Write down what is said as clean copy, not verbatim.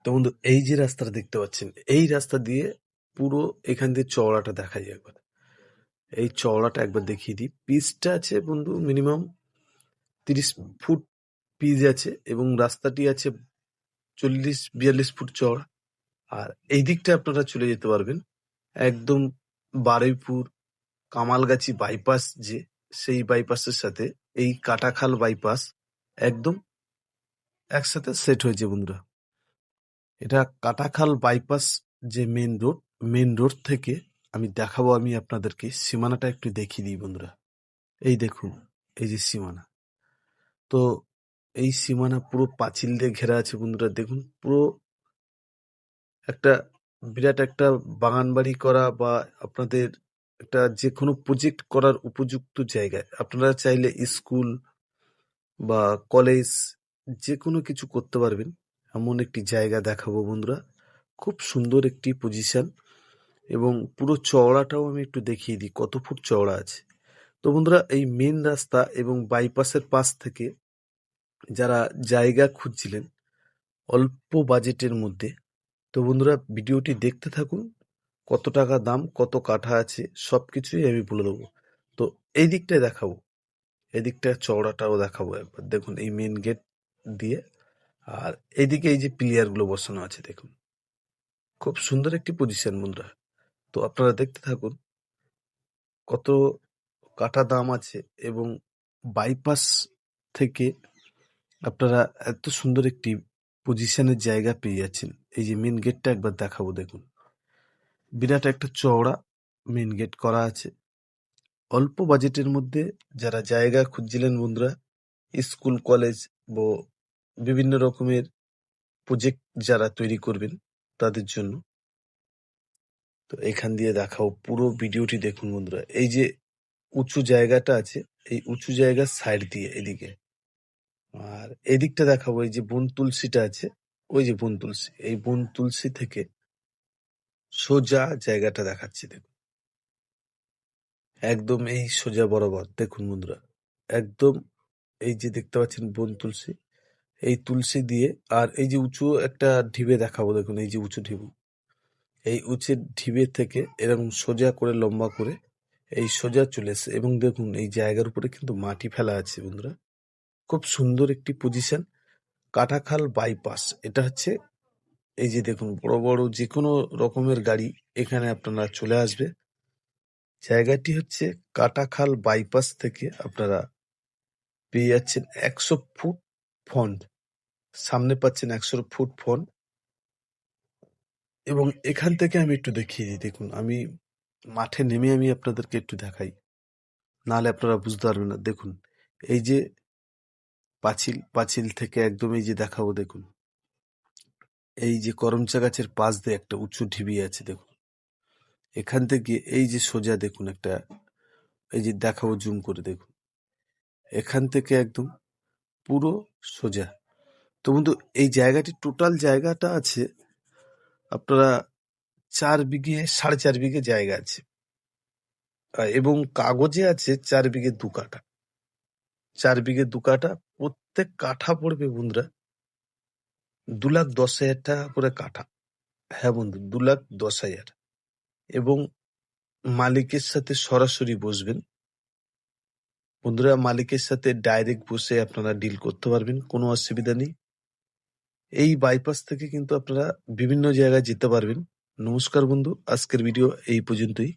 তো বন্ধু এই যে রাস্তাটা দেখতে পাচ্ছেন, এই রাস্তা দিয়ে পুরো এখান দিয়ে চওড়াটা দেখা যায় একবার। এই চওড়াটা একবার দেখিয়ে দিই। পিচটা আছে বন্ধু মিনিমাম 30 ফুট পিচ আছে এবং রাস্তাটি আছে 40-42 ফুট চওড়া। আর এই দিকটা আপনারা চলে যেতে পারবেন একদম বারুইপুর কামালগাছি বাইপাস, যে সেই বাইপাসের সাথে এই কাটাখাল বাইপাস একদম একসাথে সেট হয়েছে বন্ধুরা। এটা কাটাখাল বাইপাস যে মেন রোড থেকে আমি দেখাবো, আমি আপনাদেরকে সীমানাটা একটু দেখিয়ে দিই বন্ধুরা। এই দেখুন, এই যে সীমানা, তো এই সীমানা পুরো পাঁচিল দিয়ে ঘেরা আছে বন্ধুরা। দেখুন পুরো একটা বিরাট একটা বাগান বাড়ি করা বা আপনাদের একটা যে কোনো প্রজেক্ট করার উপযুক্ত জায়গায় আপনারা চাইলে স্কুল বা কলেজ যে কোনো কিছু করতে পারবেন, এমন একটি জায়গা দেখাবো বন্ধুরা। খুব সুন্দর একটি পজিশন এবং পুরো চওড়াটাও আমি একটু দেখিয়ে দিই কত ফুট চওড়া আছে। তো বন্ধুরা এই মেন রাস্তা এবং বাইপাসের পাশ থেকে যারা জায়গা খুঁজছিলেন অল্প বাজেটের মধ্যে, তো বন্ধুরা ভিডিওটি দেখতে থাকুন। কত টাকা দাম, কত কাঠা আছে, সবকিছুই আমি বলে দেবো। তো এই দিকটায় দেখাবো, এদিকটা চওড়াটাও দেখাবো একবার। দেখুন এই মেন গেট দিয়ে, আর এইদিকে এই যে পিলিয়ার গুলো বসানো আছে দেখুন, খুব সুন্দর একটি পজিশন বন্ধুরা। তো আপনারা দেখতে থাকুন কত কাঠা দাম আছে এবং বাইপাস থেকে আপনারা এত সুন্দর একটি পজিশনের জায়গা পেয়ে যাচ্ছেন। এই যে মেন গেটটা একবার দেখাবো, দেখুন বিরাট একটা চওড়া মেন গেট করা আছে। অল্প বাজেটের মধ্যে যারা জায়গা খুঁজছিলেন বন্ধুরা, স্কুল কলেজ ও বিভিন্ন রকমের প্রজেক্ট যারা তৈরি করবেন তাদের জন্য, তো এখান দিয়ে দেখাও পুরো ভিডিওটি দেখুন বন্ধুরা। এই যে উঁচু জায়গাটা আছে, এই উঁচু জায়গার সাইড দিয়ে এদিকে, আর এদিকটা দেখাবো এই যে বন তুলসীটা আছে, ওই যে বন তুলসী, এই বন তুলসী থেকে সোজা জায়গাটা দেখাচ্ছি দেখুন, একদম এই সোজা বরাবর দেখুন বন্ধুরা, একদম এই যে দেখতে পাচ্ছেন বন তুলসী, এই তুলসী দিয়ে, আর এই যে উঁচু একটা ঢিবে দেখাবো দেখুন, এই যে উঁচু ঢিবু, এই উঁচু ঢিবে থেকে এরকম সোজা করে লম্বা করে এই সোজা চলে এসে, এবং দেখুন এই জায়গার উপরে কিন্তু মাটি ফেলা আছে বন্ধুরা। খুব সুন্দর একটি পজিশন, কাটাখাল বাইপাস। এটা হচ্ছে এই যে দেখুন বড় বড় যে কোনো রকমের গাড়ি এখানে আপনারা চলে আসবে। জায়গাটি হচ্ছে কাটাখাল বাইপাস থেকে আপনারা পেয়ে যাচ্ছেন 100 ফুট ফ্রন্ট, সামনে পাচ্ছেন 100 ফুট ফ্রন্ট। এবং এখান থেকে আমি একটু দেখিয়ে দিই, দেখুন আমি মাঠে নেমে আমি আপনাদেরকে একটু দেখাই, নাহলে আপনারা বুঝতে পারবেন না। দেখুন এই যে পাঁচিল থেকে একদম এই যে দেখাবো, দেখুন এই যে করমচা গাছের পাশ দিয়ে একটা উঁচু ঢিবি আছে দেখুন, এখান থেকে এই যে সোজা দেখুন একটা, এই যে দেখাবো জুম করে দেখুন, এখান থেকে একদম পুরো সোজা। তো বন্ধু এই জায়গাটি টোটাল জায়গাটা আছে আপনারা 4 বিঘে 4.5 বিঘে জায়গা আছে, এবং কাগজে আছে 4 বিঘে 2 কাঠা। 4 বিঘে 2 কাঠা, প্রত্যেক কাঠা পড়বে বন্ধুরা 2,10,000 টাকা করে কাঠা। হ্যাঁ বন্ধু 2,10,000। এবং মালিকের সাথে সরাসরি বসবেন বন্ধুরা, মালিকের সাথে ডাইরেক্ট বসে আপনারা ডিল করতে পারবেন, কোনো অসুবিধা নেই। এই বাইপাস থেকে কিন্তু আপনারা বিভিন্ন জায়গায় যেতে পারবেন। নমস্কার বন্ধু, আজকের ভিডিও এই পর্যন্তই।